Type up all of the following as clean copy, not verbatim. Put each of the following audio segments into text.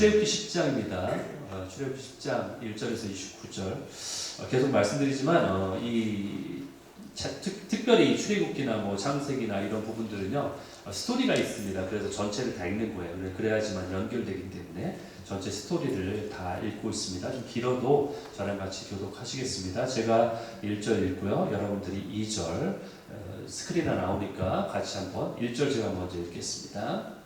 출애굽기 10장입니다. 출애굽기 10장 1절에서 29절. 계속 말씀드리지만 특별히 출애굽기나 뭐 창세기나 이런 부분들은요 스토리가 있습니다. 그래서 전체를 다 읽는 거예요. 그래야지만 연결되기 때문에 전체 스토리를 다 읽고 있습니다. 좀 길어도 저랑 같이 교독하시겠습니다. 제가 1절 읽고요. 여러분들이 2절 스크린에 나오니까 같이 한번 1절 제가 먼저 읽겠습니다.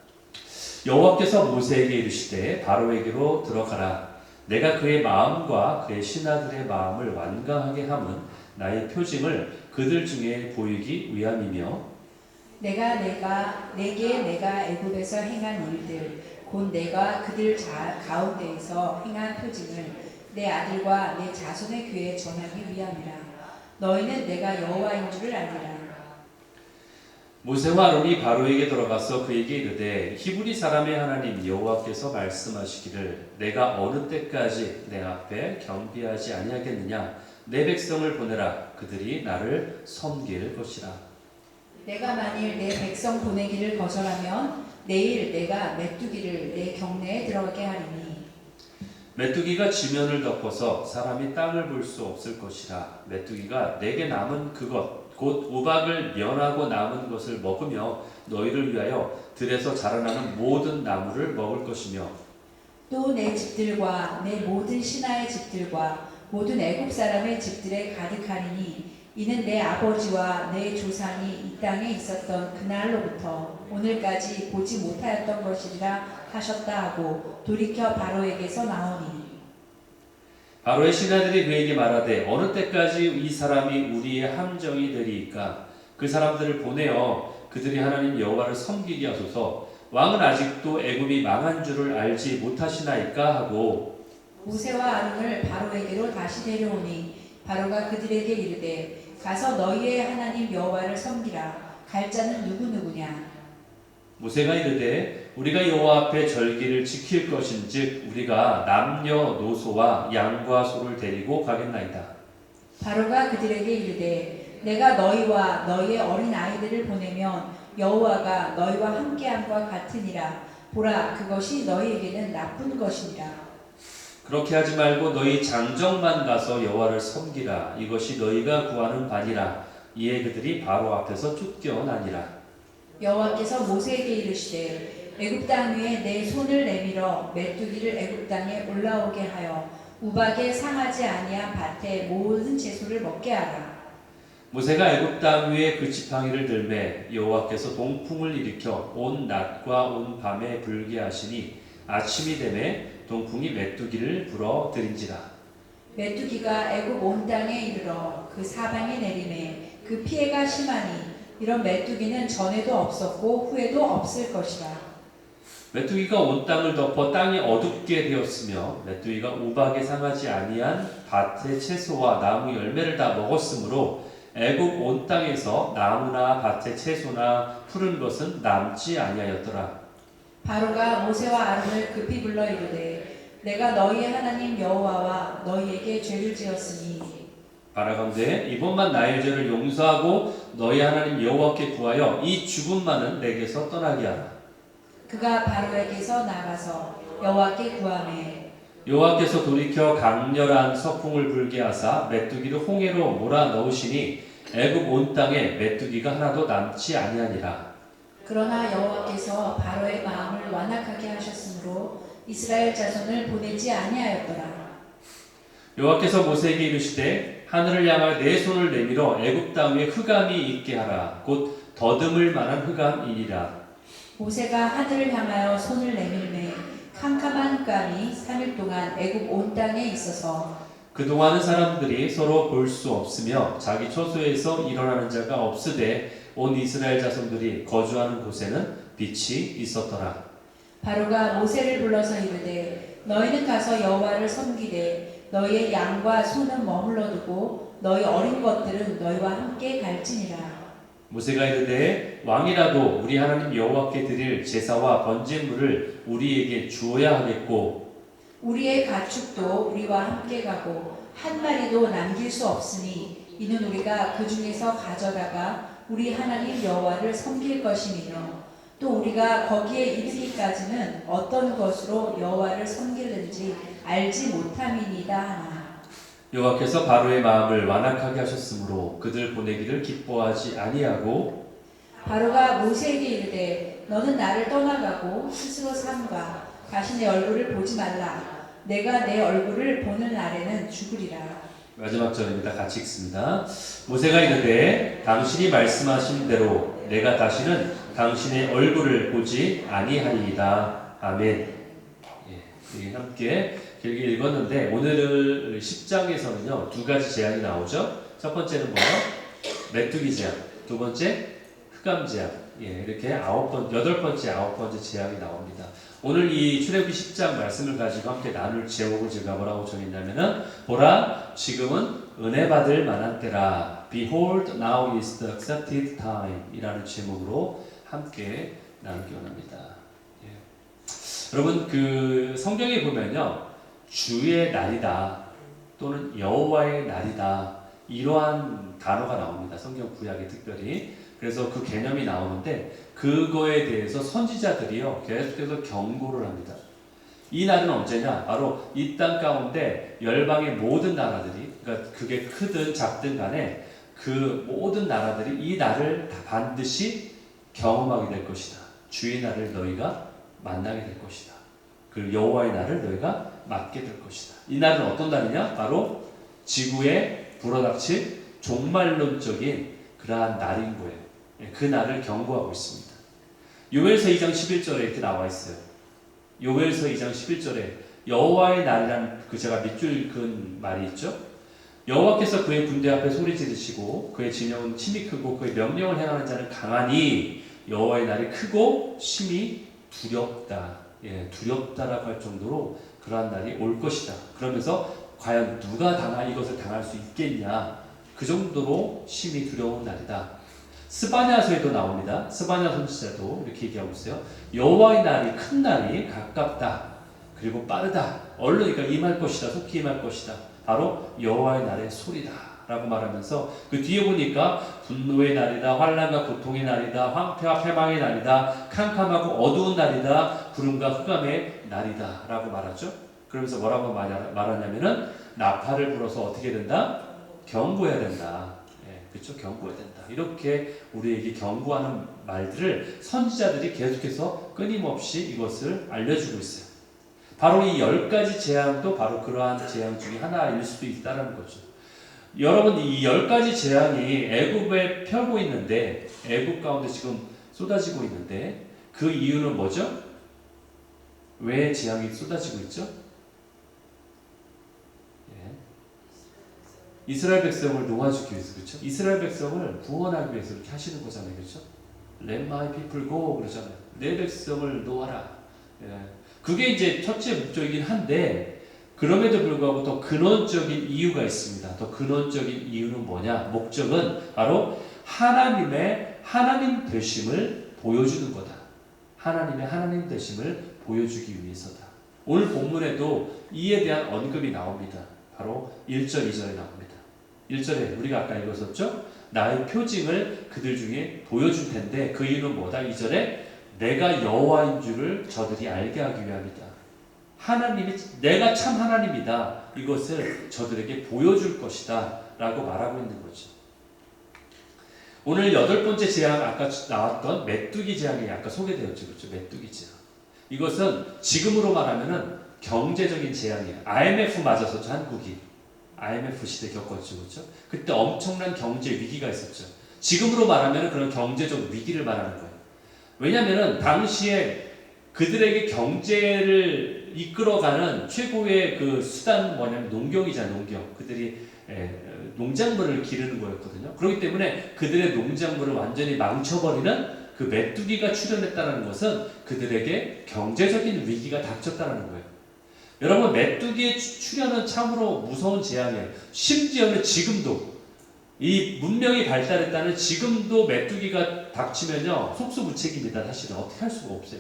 여호와께서 모세에게 이르시되 바로에게로 들어가라. 내가 그의 마음과 그의 신하들의 마음을 완강하게 함은 나의 표징을 그들 중에 보이기 위함이며 내가 애굽에서 행한 일들 곧 내가 그들 가운데에서 행한 표징을 내 아들과 내 자손의 귀에 전하기 위함이라. 너희는 내가 여호와인 줄을 알리라. 모세와 아론이 바로에게 들어가서 그에게 이르되 히브리 사람의 하나님 여호와께서 말씀하시기를 내가 어느 때까지 내 앞에 경비하지 아니하겠느냐. 내 백성을 보내라. 그들이 나를 섬길 것이라. 내가 만일 내 백성 보내기를 거절하면 내일 내가 메뚜기를 내 경내에 들어가게 하리니 메뚜기가 지면을 덮어서 사람이 땅을 볼 수 없을 것이라. 메뚜기가 내게 남은 그것 곧 우박을 면하고 남은 것을 먹으며 너희를 위하여 들에서 자라나는 모든 나무를 먹을 것이며 또 내 집들과 내 모든 신하의 집들과 모든 애굽 사람의 집들에 가득하리니 이는 내 아버지와 내 조상이 이 땅에 있었던 그날로부터 오늘까지 보지 못하였던 것이라 하셨다 하고 돌이켜 바로에게서 나오니 바로의 신하들이 그에게 말하되 어느 때까지 이 사람이 우리의 함정이 되리이까. 그 사람들을 보내어 그들이 하나님 여호와를 섬기게 하소서. 왕은 아직도 애굽이 망한 줄을 알지 못하시나이까 하고 모세와 아론을 바로에게로 다시 데려오니 바로가 그들에게 이르되 가서 너희의 하나님 여호와를 섬기라. 갈 자는 누구누구냐. 모세가 이르되 우리가 여호와 앞에 절기를 지킬 것인즉 우리가 남녀노소와 양과 소를 데리고 가겠나이다. 바로가 그들에게 이르되 내가 너희와 너희의 어린 아이들을 보내면 여호와가 너희와 함께함과 같으니라. 보라, 그것이 너희에게는 나쁜 것이니라. 그렇게 하지 말고 너희 장정만 가서 여호와를 섬기라. 이것이 너희가 구하는 바니라. 이에 그들이 바로 앞에서 쫓겨나니라. 여호와께서 모세에게 이르시되 애굽 땅 위에 내 손을 내밀어 메뚜기를 애굽 땅에 올라오게 하여 우박에 상하지 아니한 밭의 모든 채소를 먹게 하라. 모세가 애굽 땅 위에 그 지팡이를 들매 여호와께서 동풍을 일으켜 온 낮과 온 밤에 불게 하시니 아침이 되매 동풍이 메뚜기를 불어들인지라. 메뚜기가 애굽 온 땅에 이르러 그 사방에 내림에 그 피해가 심하니 이런 메뚜기는 전에도 없었고 후에도 없을 것이라. 메뚜기가 온 땅을 덮어 땅이 어둡게 되었으며 메뚜기가 우박에 상하지 아니한 밭의 채소와 나무 열매를 다 먹었으므로 애굽 온 땅에서 나무나 밭의 채소나 푸른 것은 남지 아니하였더라. 바로가 모세와 아론을 급히 불러 이르되 내가 너희의 하나님 여호와와 너희에게 죄를 지었으니 바라건대 이번만 나의 죄를 용서하고 너희 하나님 여호와께 구하여 이 죽음만은 내게서 떠나게 하라. 그가 바로에게서 나가서 여호와께 구하매 여호와께서 돌이켜 강렬한 서풍을 불게 하사 메뚜기를 홍해로 몰아 넣으시니 애굽 온 땅에 메뚜기가 하나도 남지 아니하니라. 그러나 여호와께서 바로의 마음을 완악하게 하셨으므로 이스라엘 자손을 보내지 아니하였더라. 여호와께서 모세에게 이르시되 하늘을 향하여 내 손을 내밀어 애굽 땅 위에 흑암이 있게 하라. 곧 더듬을 만한 흑암이니라. 모세가 하늘을 향하여 손을 내밀매 캄캄한 흑암이 3일 동안 애굽 온 땅에 있어서 그동안은 사람들이 서로 볼 수 없으며 자기 처소에서 일어나는 자가 없으되 온 이스라엘 자손들이 거주하는 곳에는 빛이 있었더라. 바로가 모세를 불러서 이르되 너희는 가서 여호와를 섬기되 너희의 양과 소는 머물러 두고 너희 어린 것들은 너희와 함께 갈지니라. 모세가 이르되 왕이라도 우리 하나님 여호와께 드릴 제사와 번제물을 우리에게 주어야 하겠고 우리의 가축도 우리와 함께 가고 한 마리도 남길 수 없으니 이는 우리가 그 중에서 가져다가 우리 하나님 여호와를 섬길 것이며 또 우리가 거기에 이르기까지는 어떤 것으로 여호와를 섬기는지 알지 못함이니이다 하나. 여호와께서 바로의 마음을 완악하게 하셨으므로 그들 보내기를 기뻐하지 아니하고 바로가 모세에게 이르되 너는 나를 떠나가고 스스로 삼가 다시 내 얼굴을 보지 말라. 내가 내 얼굴을 보는 날에는 죽으리라. 마지막 절입니다. 같이 읽습니다. 모세가 이르되 당신이 말씀하신 대로 내가 다시는 당신의 얼굴을 보지 아니하리이다. 아멘. 예, 함께 길게 읽었는데 오늘 10장에서는요 2가지 재앙이 나오죠. 첫 번째는 뭐요? 메뚜기 재앙. 두 번째 흑암 재앙. 예, 이렇게 8번째 재앙이 나옵니다. 오늘 이 출애굽기 10장 말씀을 가지고 함께 나눌 제목을 제가 뭐라고 정했냐면은 보라 지금은 은혜 받을 만한 때라. Behold now is the accepted time 이라는 제목으로 함께 나누기 원합니다. 예. 여러분 그 성경에 보면요 주의 날이다 또는 여호와의 날이다 이러한 단어가 나옵니다. 성경 구약에 특별히. 그래서 그 개념이 나오는데 그거에 대해서 선지자들이요 계속해서 경고를 합니다. 이 날은 언제냐? 바로 이 땅 가운데 열방의 모든 나라들이, 그러니까 그게 크든 작든 간에 그 모든 나라들이 이 날을 다 반드시 경험하게 될 것이다. 주의 날을 너희가 만나게 될 것이다. 그 여호와의 날을 너희가 맞게 될 것이다. 이 날은 어떤 날이냐? 바로 지구에 불어닥칠 종말론적인 그러한 날인 거예요. 그 날을 경고하고 있습니다. 요엘서 2장 11절에 이렇게 나와 있어요. 요엘서 2장 11절에 여호와의 날이라는 그 제가 밑줄 그은 말이 있죠. 여호와께서 그의 군대 앞에 소리 지르시고 그의 진영은 힘이 크고 그의 명령을 행하는 자는 강하니 여호와의 날이 크고 심히 두렵다. 예, 두렵다라고 할 정도로 그러한 날이 올 것이다. 그러면서 과연 누가 이것을 당할 수 있겠냐? 그 정도로 심히 두려운 날이다. 스바냐서에도 나옵니다. 스바냐 선지자도 이렇게 얘기하고 있어요. 여호와의 날이 큰 날이 가깝다. 그리고 빠르다. 얼른 그러니까 임할 것이다. 속히 임할 것이다. 바로 여호와의 날의 소리다. 라고 말하면서 그 뒤에 보니까 분노의 날이다. 환난과 고통의 날이다. 황폐와 패망의 날이다. 캄캄하고 어두운 날이다. 구름과 흑암의 날이다. 라고 말하죠. 그러면서 뭐라고 말하냐면은 나팔을 불어서 어떻게 된다? 경고해야 된다. 그렇죠? 경고해야 된다. 이렇게 우리에게 경고하는 말들을 선지자들이 계속해서 끊임없이 이것을 알려주고 있어요. 바로 이 10가지 재앙도 바로 그러한 재앙 중에 하나일 수도 있다는 거죠. 여러분 이 10가지 재앙이 애굽에 펴고 있는데 애굽 가운데 지금 쏟아지고 있는데 그 이유는 뭐죠? 왜 재앙이 쏟아지고 있죠? 이스라엘 백성을 놓아주기 위해서, 그렇죠? 이스라엘 백성을 구원하기 위해서 이렇게 하시는 거잖아요, 그렇죠? Let my people go 그러잖아요. 내 백성을 놓아라. 예. 그게 이제 첫째 목적이긴 한데 그럼에도 불구하고 더 근원적인 이유가 있습니다. 더 근원적인 이유는 뭐냐? 목적은 바로 하나님의 하나님 되심을 보여주는 거다. 하나님의 하나님 되심을 보여주기 위해서다. 오늘 본문에도 이에 대한 언급이 나옵니다. 바로 1절, 2절에 나옵니다. 1절에 우리가 아까 읽었었죠? 나의 표징을 그들 중에 보여줄 텐데 그 이유는 뭐다? 2절에 내가 여호와인 줄을 저들이 알게 하기 위함이다. 하나님이 내가 참 하나님이다. 이것을 저들에게 보여줄 것이다. 라고 말하고 있는 거죠. 오늘 8번째 재앙 아까 나왔던 메뚜기 재앙이 아까 소개되었죠. 그렇죠? 메뚜기 재앙. 이것은 지금으로 말하면은 경제적인 재앙이에요. IMF 맞았었죠. 한국이. IMF 시대 겪었죠. 그렇죠? 그때 엄청난 경제 위기가 있었죠. 지금으로 말하면 그런 경제적 위기를 말하는 거예요. 왜냐하면 당시에 그들에게 경제를 이끌어가는 최고의 그 수단 뭐냐면 농경이잖아요. 농경. 그들이 농작물을 기르는 거였거든요. 그렇기 때문에 그들의 농작물을 완전히 망쳐버리는 그 메뚜기가 출현했다는 것은 그들에게 경제적인 위기가 닥쳤다는 거예요. 여러분 메뚜기의 출현은 참으로 무서운 재앙이에요. 심지어는 지금도 이 문명이 발달했다는 지금도 메뚜기가 닥치면요 속수무책입니다. 사실은 어떻게 할 수가 없어요.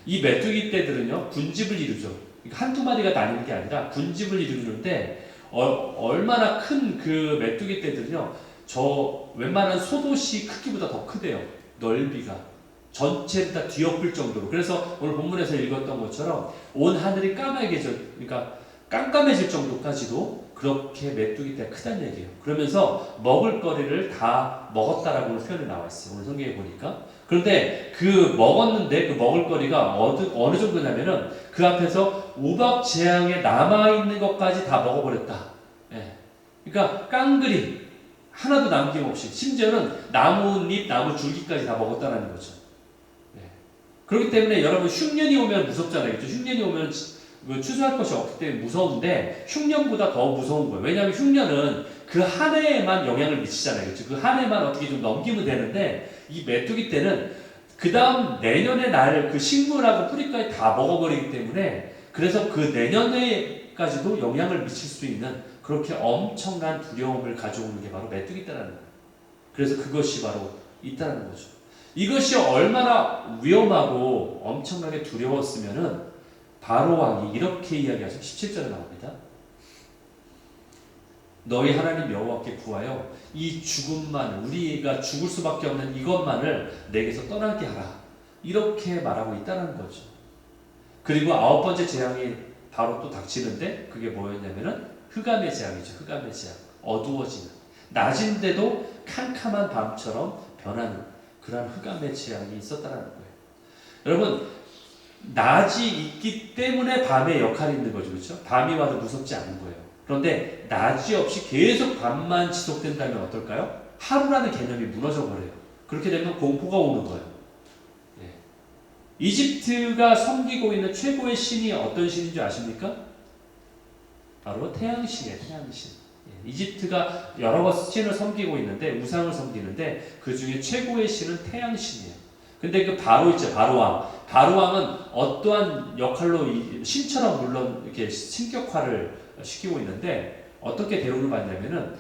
이 메뚜기 떼들은요 군집을 이루죠. 한두 마리가 다니는 게 아니라 군집을 이루는데 얼마나 큰 그 메뚜기 떼들은요 저 웬만한 소도시 크기보다 더 크대요. 넓이가 전체를 다 뒤엎을 정도로. 그래서 오늘 본문에서 읽었던 것처럼 온 하늘이 까매져져, 그러니까 깜깜해질 정도까지도 그렇게 메뚜기 떼가 크다는 얘기예요. 그러면서 먹을 거리를 다 먹었다라고 표현이 나와 있어요. 오늘 성경에 보니까. 그런데 그 먹었는데 그 먹을 거리가 어느 정도냐면은 그 앞에서 우박재앙에 남아있는 것까지 다 먹어버렸다. 예. 그러니까 깡그리 하나도 남김없이, 심지어는 나뭇잎, 나무 줄기까지 다 먹었다는 거죠. 예. 그렇기 때문에 여러분 흉년이 오면 무섭잖아요. 그렇죠? 흉년이 오면 추수할 것이 없기 때문에 무서운데 흉년보다 더 무서운 거예요. 왜냐하면 흉년은 그 한 해에만 영향을 미치잖아요. 그렇죠? 그 한 해만 어떻게 좀 넘기면 되는데 이 메뚜기 때는 그 다음 내년의 날 그 식물하고 뿌리까지 다 먹어버리기 때문에 그래서 그 내년에까지도 영향을 미칠 수 있는 그렇게 엄청난 두려움을 가져오는 게 바로 메뚜기 때라는 거예요. 그래서 그것이 바로 있다는 거죠. 이것이 얼마나 위험하고 엄청나게 두려웠으면은 바로 왕이 이렇게 이야기하죠. 17절에 나옵니다. 너희 하나님 여호와께 구하여 이 죽음만, 우리가 죽을 수밖에 없는 이것만을 내게서 떠나게 하라. 이렇게 말하고 있다는 거죠. 그리고 9번째 재앙이 바로 또 닥치는데 그게 뭐였냐면은 흑암의 재앙이죠. 흑암의 재앙. 어두워지는, 낮인데도 캄캄한 밤처럼 변하는 그러한 흑암의 재앙이 있었다는 거예요. 여러분, 낮이 있기 때문에 밤의 역할이 있는 거죠. 그렇죠? 밤이 와도 무섭지 않은 거예요. 그런데 낮이 없이 계속 밤만 지속된다면 어떨까요? 하루라는 개념이 무너져 버려요. 그렇게 되면 공포가 오는 거예요. 예. 이집트가 섬기고 있는 최고의 신이 어떤 신인 줄 아십니까? 바로 태양신이에요. 태양신. 예. 이집트가 여러 신을 섬기고 있는데, 우상을 섬기는데 그 중에 최고의 신은 태양신이에요. 근데 그 바로 있죠. 바로왕. 바로왕은 어떠한 역할로 신처럼 물론 이렇게 신격화를 시키고 있는데 어떻게 대우를 받냐면은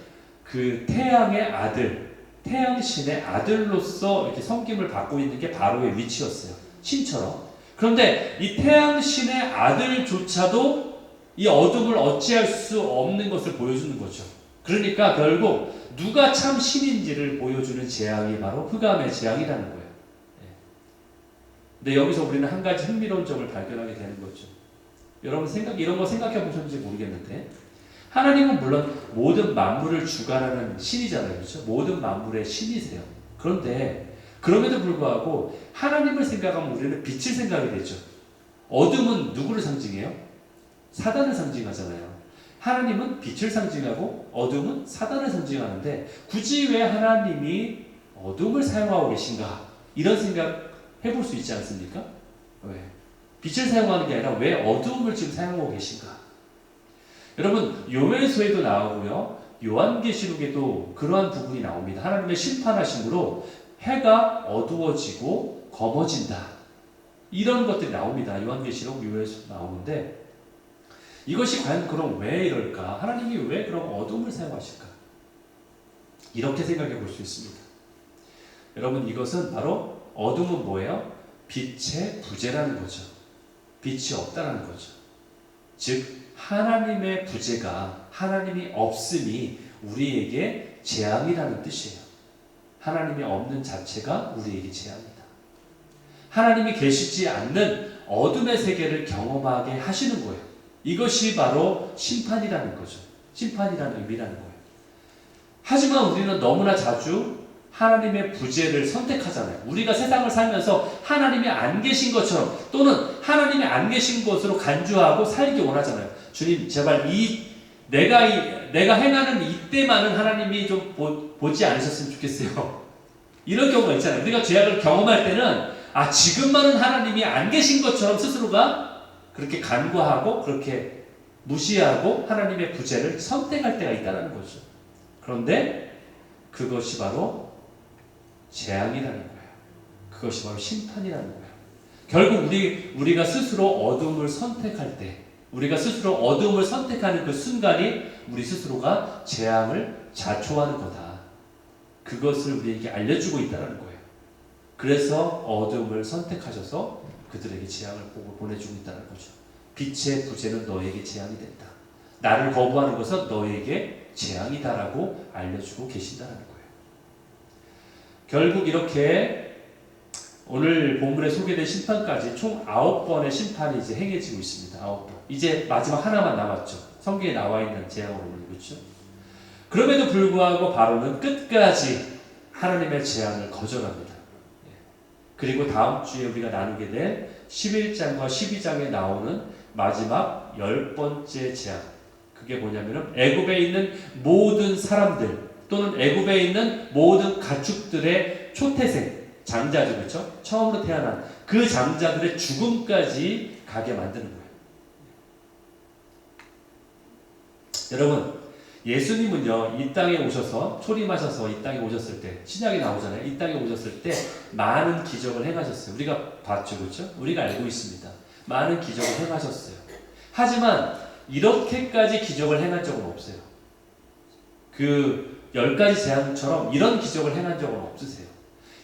그 태양의 아들, 태양신의 아들로서 이렇게 섬김을 받고 있는 게 바로의 위치였어요. 신처럼. 그런데 이 태양신의 아들조차도 이 어둠을 어찌할 수 없는 것을 보여주는 거죠. 그러니까 결국 누가 참 신인지를 보여주는 재앙이 바로 흑암의 재앙이라는 거예요. 근데 여기서 우리는 한 가지 흥미로운 점을 발견하게 되는 거죠. 여러분 이런 거 생각해 보셨는지 모르겠는데 하나님은 물론 모든 만물을 주관하는 신이잖아요. 그렇죠? 모든 만물의 신이세요. 그런데 그럼에도 불구하고 하나님을 생각하면 우리는 빛을 생각이 되죠. 어둠은 누구를 상징해요? 사단을 상징하잖아요. 하나님은 빛을 상징하고 어둠은 사단을 상징하는데 굳이 왜 하나님이 어둠을 사용하고 계신가? 이런 생각 해볼 수 있지 않습니까? 왜? 빛을 사용하는 게 아니라 왜 어두움을 지금 사용하고 계신가? 여러분, 요엘서에도 나오고요. 요한계시록에도 그러한 부분이 나옵니다. 하나님의 심판하심으로 해가 어두워지고 검어진다. 이런 것들이 나옵니다. 요한계시록, 요엘서 나오는데 이것이 과연 그럼 왜 이럴까? 하나님이 왜 그런 어두움을 사용하실까? 이렇게 생각해 볼 수 있습니다. 여러분, 이것은 바로 어둠은 뭐예요? 빛의 부재라는 거죠. 빛이 없다는 거죠. 즉 하나님의 부재가, 하나님이 없음이 우리에게 재앙이라는 뜻이에요. 하나님이 없는 자체가 우리에게 재앙이다. 하나님이 계시지 않는 어둠의 세계를 경험하게 하시는 거예요. 이것이 바로 심판이라는 거죠. 심판이라는 의미라는 거예요. 하지만 우리는 너무나 자주 하나님의 부재를 선택하잖아요. 우리가 세상을 살면서 하나님이 안 계신 것처럼 또는 하나님이 안 계신 것으로 간주하고 살기 원하잖아요. 주님, 제발 내가 행하는 이때만은 하나님이 좀 보지 않으셨으면 좋겠어요. 이런 경우가 있잖아요. 우리가 죄악을 경험할 때는 지금만은 하나님이 안 계신 것처럼 스스로가 그렇게 간과하고 그렇게 무시하고 하나님의 부재를 선택할 때가 있다는 거죠. 그런데 그것이 바로 재앙이라는 거예요. 그것이 바로 심판이라는 거예요. 결국 우리가 스스로 어둠을 선택할 때, 우리가 스스로 어둠을 선택하는 그 순간이 우리 스스로가 재앙을 자초하는 거다. 그것을 우리에게 알려주고 있다는 거예요. 그래서 어둠을 선택하셔서 그들에게 재앙을 보내주고 있다는 거죠. 빛의 부재는 너에게 재앙이 된다. 나를 거부하는 것은 너에게 재앙이다라고 알려주고 계신다는 거예요. 결국 이렇게 오늘 본문에 소개된 심판까지 총 9번의 심판이 이제 행해지고 있습니다. 9번. 이제 마지막 하나만 남았죠. 성경에 나와 있는 재앙으로, 그렇죠? 그럼에도 불구하고 바로는 끝까지 하나님의 재앙을 거절합니다. 그리고 다음 주에 우리가 나누게 될 11장과 12장에 나오는 마지막 10번째 재앙. 그게 뭐냐면은 애굽에 있는 모든 사람들 또는 애굽에 있는 모든 가축들의 초태생, 장자들, 그렇죠? 처음으로 태어난 그 장자들의 죽음까지 가게 만드는 거예요. 여러분, 예수님은요, 이 땅에 오셔서, 초림하셔서 이 땅에 오셨을 때, 신약이 나오잖아요. 이 땅에 오셨을 때 많은 기적을 행하셨어요. 우리가 봤죠, 그렇죠? 우리가 알고 있습니다. 많은 기적을 행하셨어요. 하지만 이렇게까지 기적을 행한 적은 없어요. 그 10가지 재앙처럼 이런 기적을 행한 적은 없으세요.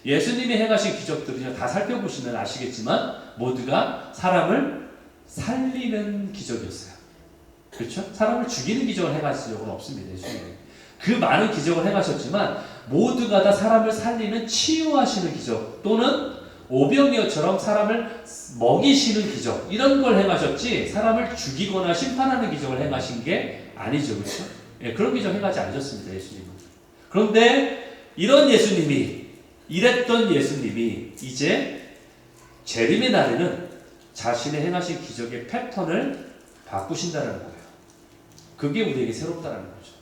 예수님이 행하신 기적들은요, 다 살펴보시면 아시겠지만 모두가 사람을 살리는 기적이었어요. 그렇죠? 사람을 죽이는 기적을 행하신 적은 없습니다. 예수님이. 그 많은 기적을 행하셨지만 모두가 다 사람을 살리는 치유하시는 기적 또는 오병이어처럼 사람을 먹이시는 기적, 이런 걸 행하셨지 사람을 죽이거나 심판하는 기적을 행하신 게 아니죠. 그렇죠? 예, 그런 기적 행하지 않으셨습니다. 예수님은. 그런데 이런 예수님이, 이랬던 예수님이 이제 재림의 날에는 자신의 행하신 기적의 패턴을 바꾸신다는 거예요. 그게 우리에게 새롭다는 거죠.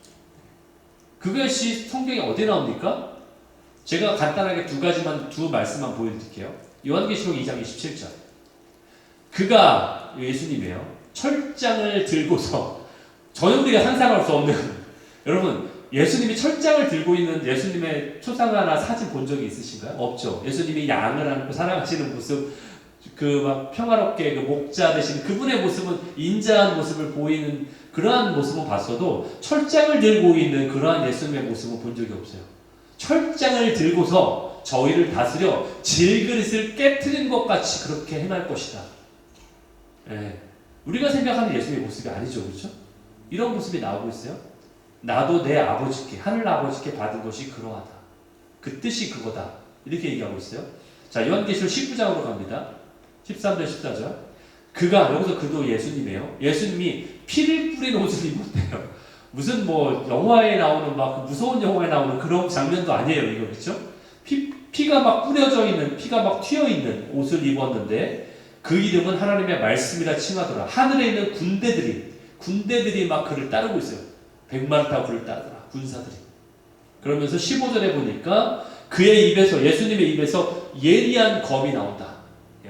그것이 성경에 어디에 나옵니까? 제가 간단하게 두 말씀만 보여드릴게요. 요한계시록 2장 27절. 그가, 예수님이에요, 철장을 들고서, 전혀 우리가 상상할 수 없는, 여러분, 예수님이 철장을 들고 있는 예수님의 초상화나 사진 본 적이 있으신가요? 없죠. 예수님이 양을 안고 살아가시는 모습, 그 막 평화롭게 그 목자 되신 그분의 모습은 인자한 모습을 보이는 그러한 모습은 봤어도 철장을 들고 있는 그러한 예수님의 모습은 본 적이 없어요. 철장을 들고서 저희를 다스려 질그릇을 깨트린 것 같이 그렇게 행할 것이다. 예. 우리가 생각하는 예수님의 모습이 아니죠, 그렇죠? 이런 모습이 나오고 있어요. 나도 내 아버지께, 하늘 아버지께 받은 것이 그러하다. 그 뜻이 그거다. 이렇게 얘기하고 있어요. 자, 요한계시록 19장으로 갑니다. 13절 14절. 그가, 여기서 그도 예수님이에요. 예수님이 피를 뿌린 옷을 입었대요. 무슨 뭐 영화에 나오는 막 무서운 영화에 나오는 그런 장면도 아니에요, 이거, 그렇죠? 피가 막 뿌려져 있는, 피가 막 튀어 있는 옷을 입었는데 그 이름은 하나님의 말씀이라 칭하더라. 하늘에 있는 군대들이 막 그를 따르고 있어요. 100만 타고 그를 따르더라, 군사들이. 그러면서 15절에 보니까 그의 입에서, 예수님의 입에서 예리한 검이 나온다.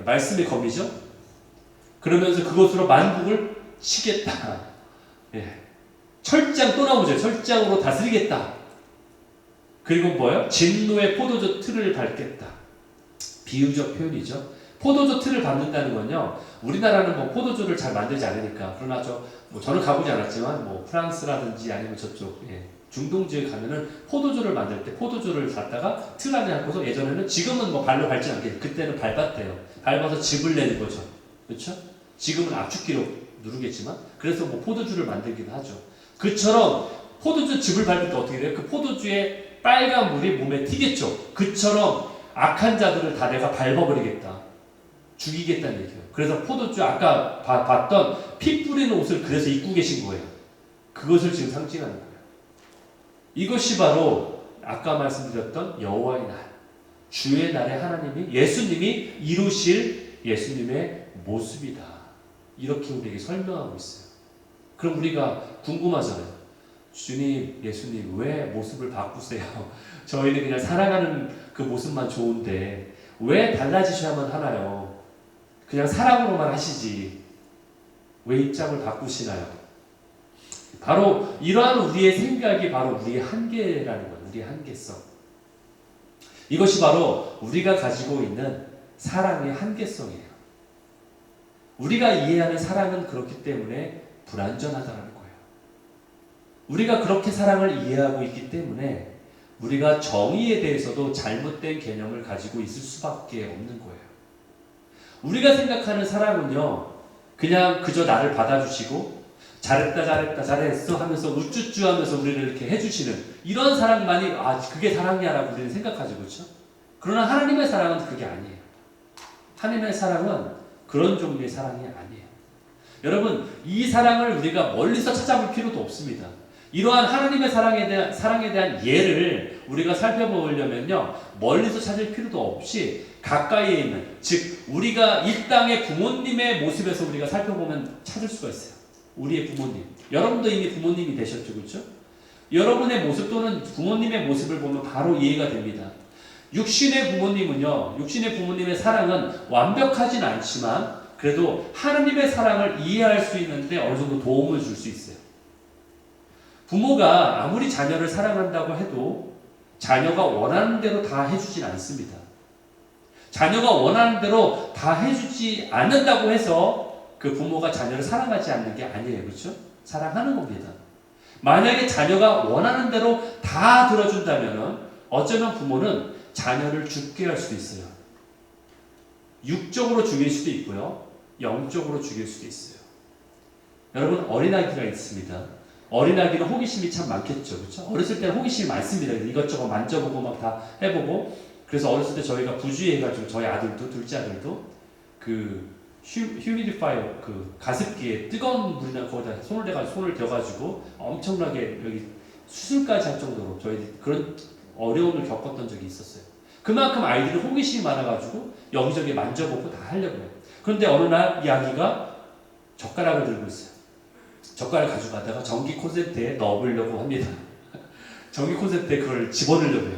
말씀의 검이죠. 그러면서 그것으로 만국을 치겠다. 예. 철장 또 나오죠. 철장으로 다스리겠다. 그리고 뭐예요? 진노의 포도주 틀을 밟겠다. 비유적 표현이죠. 포도주 틀을 밟는다는 건요, 우리나라는 뭐 포도주를 잘 만들지 않으니까, 그러나 뭐 저는 가보지 않았지만 뭐 프랑스라든지 아니면 저쪽, 예, 중동 지역에 가면은 포도주를 만들 때 포도주를 갖다가 틀 안에 갖고서, 예전에는, 지금은 뭐 발로 밟지 않게, 그때는 밟았대요. 밟아서 즙을 내는 거죠. 그렇죠? 지금은 압축기로 누르겠지만, 그래서 뭐 포도주를 만들기도 하죠. 그처럼 포도주 즙을 밟을 때 어떻게 돼요? 그 포도주의 빨간 물이 몸에 튀겠죠. 그처럼 악한 자들을 다 내가 밟아버리겠다. 죽이겠다는 얘기예요. 그래서 포도주, 아까 봤던 피 뿌리는 옷을 그래서 입고 계신 거예요. 그것을 지금 상징하는 거예요. 이것이 바로 아까 말씀드렸던 여호와의 날, 주의 날에 하나님이, 예수님이 이루실 예수님의 모습이다. 이렇게 우리에게 설명하고 있어요. 그럼 우리가 궁금하잖아요. 주님, 예수님, 왜 모습을 바꾸세요? 저희는 그냥 살아가는 그 모습만 좋은데 왜 달라지셔야만 하나요? 그냥 사랑으로만 하시지 왜 입장을 바꾸시나요? 바로 이러한 우리의 생각이 바로 우리의 한계라는 거예요. 우리의 한계성. 이것이 바로 우리가 가지고 있는 사랑의 한계성이에요. 우리가 이해하는 사랑은 그렇기 때문에 불완전하다는 거예요. 우리가 그렇게 사랑을 이해하고 있기 때문에 우리가 정의에 대해서도 잘못된 개념을 가지고 있을 수밖에 없는 거예요. 우리가 생각하는 사랑은요, 그냥 그저 나를 받아주시고 잘했어 하면서 우쭈쭈 하면서 우리를 이렇게 해주시는 이런 사랑만이 그게 사랑이야라고 우리는 생각하죠. 그렇죠? 그러나 하나님의 사랑은 그게 아니에요. 하나님의 사랑은 그런 종류의 사랑이 아니에요. 여러분, 이 사랑을 우리가 멀리서 찾아볼 필요도 없습니다. 이러한 하나님의 사랑에 대한 예를 우리가 살펴보려면요, 멀리서 찾을 필요도 없이 가까이에 있는, 즉 우리가 이 땅의 부모님의 모습에서 우리가 살펴보면 찾을 수가 있어요. 우리의 부모님. 여러분도 이미 부모님이 되셨죠, 그렇죠? 여러분의 모습 또는 부모님의 모습을 보면 바로 이해가 됩니다. 육신의 부모님은요, 육신의 부모님의 사랑은 완벽하진 않지만 그래도 하나님의 사랑을 이해할 수 있는데 어느 정도 도움을 줄 수 있어요. 부모가 아무리 자녀를 사랑한다고 해도 자녀가 원하는 대로 다 해주진 않습니다. 자녀가 원하는 대로 다 해주지 않는다고 해서 그 부모가 자녀를 사랑하지 않는 게 아니에요. 그렇죠? 사랑하는 겁니다. 만약에 자녀가 원하는 대로 다 들어준다면 어쩌면 부모는 자녀를 죽게 할 수도 있어요. 육적으로 죽일 수도 있고요. 영적으로 죽일 수도 있어요. 여러분, 어린아기가 있습니다. 어린아기는 호기심이 참 많겠죠. 그렇죠? 어렸을 때는 호기심이 많습니다. 이것저것 만져보고 막 다 해보고. 그래서 어렸을 때 저희가 부주의해가지고 저희 아들도, 둘째 아들도 그 휴미디파이어 그 가습기에 뜨거운 물이나 거기다 손을 대가지고 엄청나게 여기 수술까지 할 정도로 저희 그런 어려움을 겪었던 적이 있었어요. 그만큼 아이들은 호기심이 많아가지고 여기저기 만져보고 다 하려고 해요. 그런데 어느 날 이 아기가 젓가락을 들고 있어요. 젓가락을 가져가다가 전기 콘센트에 넣어보려고 합니다. 전기 콘센트에 그걸 집어넣으려고 해요.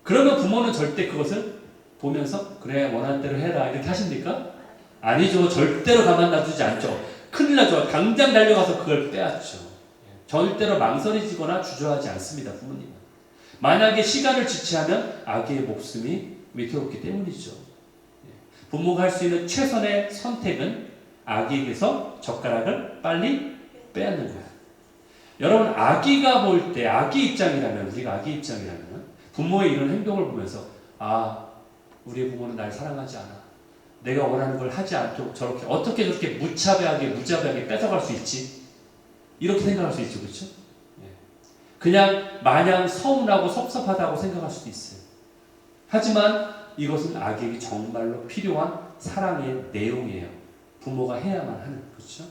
그러면 부모는 절대 그것을 보면서 그래 원하는 대로 해라 이렇게 하십니까? 아니죠. 절대로 가만 놔두지 않죠. 큰일 나죠. 당장 달려가서 그걸 빼앗죠. 절대로 망설이지거나 주저하지 않습니다. 부모님은. 만약에 시간을 지체하면 아기의 목숨이 위태롭기 때문이죠. 부모가 할 수 있는 최선의 선택은 아기에게서 젓가락을 빨리 빼앗는 거야. 여러분, 아기가 볼 때, 아기 입장이라면, 우리가 아기 입장이라면 부모의 이런 행동을 보면서 아, 우리의 부모는 날 사랑하지 않아. 내가 원하는 걸 하지 않도록 저렇게 어떻게 저렇게 무자비하게 뺏어갈 수 있지? 이렇게 생각할 수 있죠, 그렇죠? 그냥 마냥 서운하고 섭섭하다고 생각할 수도 있어요. 하지만 이것은 아기에게 정말로 필요한 사랑의 내용이에요. 부모가 해야만 하는, 그렇죠?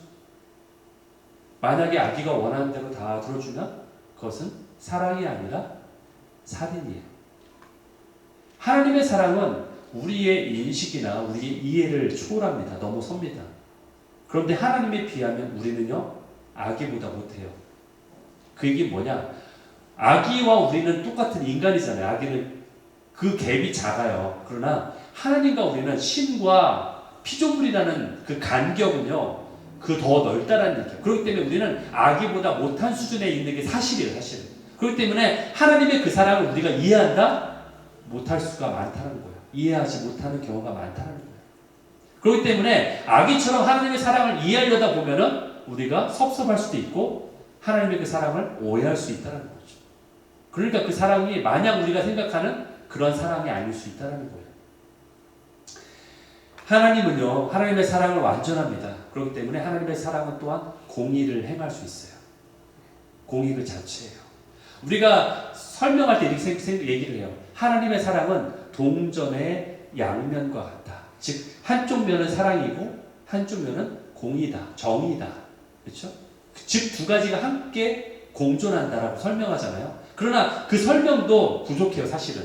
만약에 아기가 원하는 대로 다 들어주면 그것은 사랑이 아니라 살인이에요. 하나님의 사랑은 우리의 인식이나 우리의 이해를 초월합니다. 넘어섭니다. 그런데 하나님에 비하면 우리는요, 아기보다 못해요. 그 얘기 뭐냐? 아기와 우리는 똑같은 인간이잖아요. 아기는 그 갭이 작아요. 그러나 하나님과 우리는 신과 피조물이라는 그 간격은요, 그 더 넓다라는 얘기예요. 그렇기 때문에 우리는 아기보다 못한 수준에 있는 게 사실이에요, 사실은. 그렇기 때문에 하나님의 그 사랑을 우리가 이해한다? 못할 수가 많다는 거예요. 이해하지 못하는 경우가 많다는 거예요. 그렇기 때문에 아기처럼 하나님의 사랑을 이해하려다 보면은 우리가 섭섭할 수도 있고 하나님의 그 사랑을 오해할 수 있다는 거죠. 그러니까 그 사랑이 마냥 우리가 생각하는 그런 사랑이 아닐 수 있다는 거예요. 하나님은요, 하나님의 사랑을 완전합니다. 그렇기 때문에 하나님의 사랑은 또한 공의를 행할 수 있어요. 공의 그 자체예요. 우리가 설명할 때 이렇게 얘기를 해요. 하나님의 사랑은 동전의 양면과 같다. 즉 한쪽 면은 사랑이고 한쪽 면은 공의다, 정의다. 그렇죠? 즉 두 가지가 함께 공존한다라고 설명하잖아요. 그러나 그 설명도 부족해요, 사실은.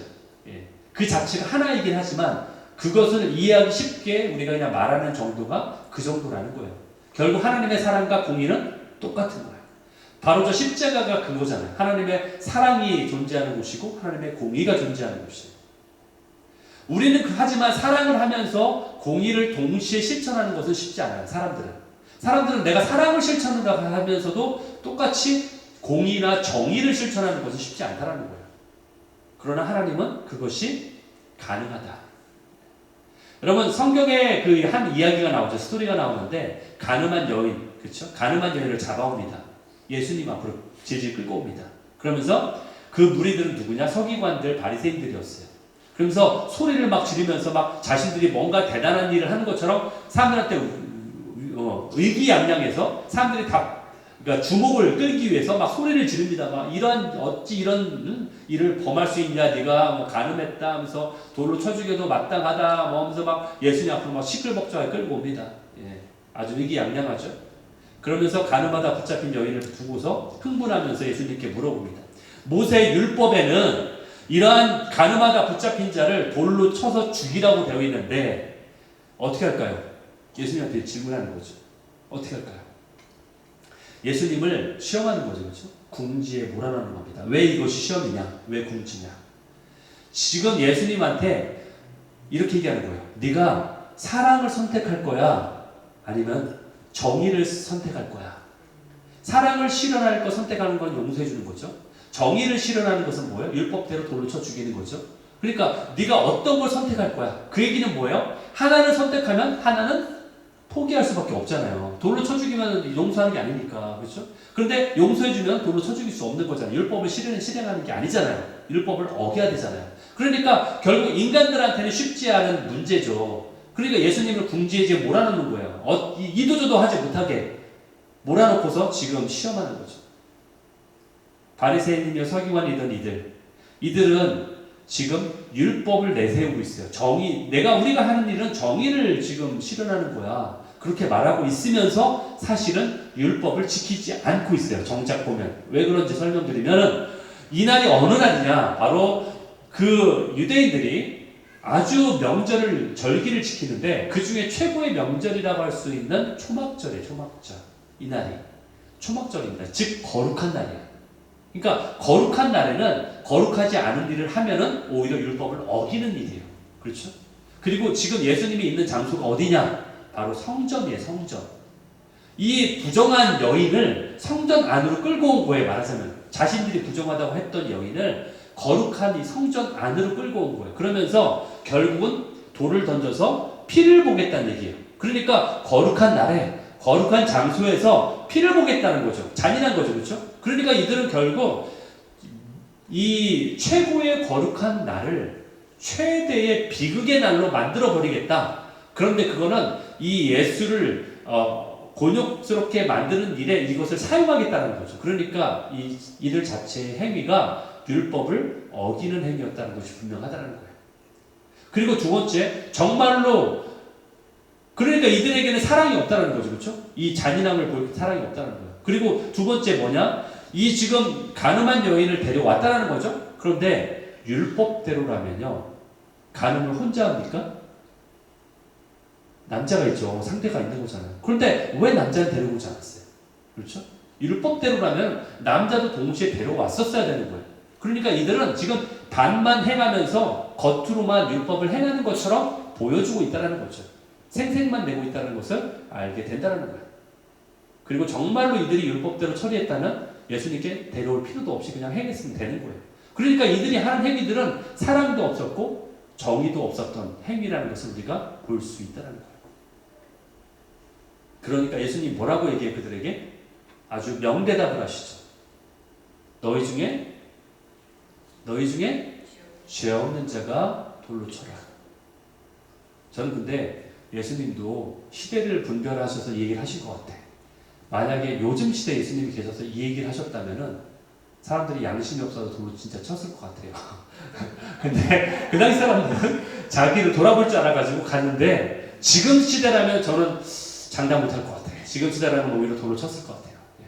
그 자체가 하나이긴 하지만 그것을 이해하기 쉽게 우리가 그냥 말하는 정도가 그 정도라는 거예요. 결국 하나님의 사랑과 공의는 똑같은 거예요. 바로 저 십자가가 그거잖아요. 하나님의 사랑이 존재하는 곳이고 하나님의 공의가 존재하는 곳이에요. 우리는 하지만 사랑을 하면서 공의를 동시에 실천하는 것은 쉽지 않아요. 사람들은 내가 사랑을 실천한다고 하면서도 똑같이 공의나 정의를 실천하는 것은 쉽지 않다는 거예요. 그러나 하나님은 그것이 가능하다. 여러분, 성경에 그 한 이야기가 나오죠. 스토리가 나오는데 가늠한 여인, 그렇죠? 가늠한 여인을 잡아옵니다. 예수님 앞으로 질질 끌고 옵니다. 그러면서 그 무리들은 누구냐? 서기관들, 바리새인들이었어요. 그러면서 소리를 막 지르면서 막 자신들이 뭔가 대단한 일을 하는 것처럼 사람들한테 의기양양해서 사람들이 다 그러니까 주목을 끌기 위해서 막 소리를 지릅니다. 막 어찌 이런 일을 범할 수 있냐, 네가 뭐 간음했다 하면서 돌로 쳐 죽여도 마땅하다 뭐 하면서 막 예수님 앞으로 막 시끌벅적하게 끌고 옵니다. 예, 아주 의기양양하죠. 그러면서 가늠하다 붙잡힌 여인을 두고서 흥분하면서 예수님께 물어봅니다. 모세 율법에는 이러한 가늠하다 붙잡힌 자를 돌로 쳐서 죽이라고 되어 있는데 어떻게 할까요? 예수님한테 질문하는 거죠. 어떻게 할까요? 예수님을 시험하는 거죠. 그렇죠? 궁지에 몰아넣는 겁니다. 왜 이것이 시험이냐? 왜 궁지냐? 지금 예수님한테 이렇게 얘기하는 거예요. 네가 사랑을 선택할 거야? 아니면 정의를 선택할 거야? 사랑을 실현할 거 선택하는 건 용서해 주는 거죠. 정의를 실현하는 것은 뭐예요? 율법대로 돌로 쳐 죽이는 거죠. 그러니까 네가 어떤 걸 선택할 거야? 그 얘기는 뭐예요? 하나를 선택하면 하나는 포기할 수밖에 없잖아요. 돌로 쳐 죽이면 용서하는 게 아니니까. 그렇죠? 그런데 용서해 주면 돌로 쳐 죽일 수 없는 거잖아요. 율법을 실행하는 게 아니잖아요. 율법을 어겨야 되잖아요. 그러니까 결국 인간들한테는 쉽지 않은 문제죠. 그러니까 예수님을 궁지에 몰아넣는 거예요. 이도저도 하지 못하게 몰아넣고서 지금 시험하는 거죠. 바리새인이며 서기관이던 이들은 지금 율법을 내세우고 있어요. 우리가 하는 일은 정의를 지금 실현하는 거야. 그렇게 말하고 있으면서 사실은 율법을 지키지 않고 있어요. 정작 보면. 왜 그런지 설명드리면 이날이 어느 날이냐? 바로 그 유대인들이 아주 절기를 지키는데 그 중에 최고의 명절이라고 할 수 있는 초막절이에요. 초막절. 이날이 초막절입니다. 즉 거룩한 날이에요. 그러니까 거룩한 날에는 거룩하지 않은 일을 하면은 오히려 율법을 어기는 일이에요. 그렇죠? 그리고 지금 예수님이 있는 장소가 어디냐? 바로 성전이에요. 성전. 이 부정한 여인을 성전 안으로 끌고 온 거예요. 말하자면 자신들이 부정하다고 했던 여인을 거룩한 이 성전 안으로 끌고 온 거예요. 그러면서 결국은 돌을 던져서 피를 보겠다는 얘기예요. 그러니까 거룩한 날에 거룩한 장소에서 피를 보겠다는 거죠. 잔인한 거죠. 그렇죠? 그러니까 이들은 결국 이 최고의 거룩한 날을 최대의 비극의 날로 만들어 버리겠다. 그런데 그거는 이 예수를 곤욕스럽게 만드는 일에 이것을 사용하겠다는 거죠. 그러니까 이들 자체의 행위가 율법을 어기는 행위였다는 것이 분명하다는 거예요. 그리고 두 번째, 정말로 그러니까 이들에게는 사랑이 없다는 거죠. 그렇죠? 이 잔인함을 보일 사랑이 없다는 거예요. 그리고 두 번째 뭐냐? 이 지금 간음한 여인을 데려왔다는 거죠. 그런데 율법대로라면요. 간음을 혼자 합니까? 남자가 있죠. 상대가 있는 거잖아요. 그런데 왜 남자는 데려오지 않았어요? 그렇죠? 율법대로라면 남자도 동시에 데려왔었어야 되는 거예요. 그러니까 이들은 지금 반만 행하면서 겉으로만 율법을 행하는 것처럼 보여주고 있다는 거죠. 생색만 내고 있다는 것을 알게 된다는 거예요. 그리고 정말로 이들이 율법대로 처리했다면 예수님께 데려올 필요도 없이 그냥 행했으면 되는 거예요. 그러니까 이들이 하는 행위들은 사랑도 없었고 정의도 없었던 행위라는 것을 우리가 볼 수 있다는 거예요. 그러니까 예수님 뭐라고 얘기해 그들에게? 아주 명대답을 하시죠. 너희 중에 죄 없는 자가 돌로 쳐라. 저는 근데 예수님도 시대를 분별하셔서 이 얘기를 하신 것 같아. 만약에 요즘 시대에 예수님이 계셔서 이 얘기를 하셨다면은 사람들이 양심이 없어서 돌로 진짜 쳤을 것 같아요. 근데 그 당시 사람들은 자기를 돌아볼 줄 알아가지고 갔는데 지금 시대라면 저는 장담 못할 것 같아요. 지금 시대라면 오히려 돌로 쳤을 것 같아요. 예.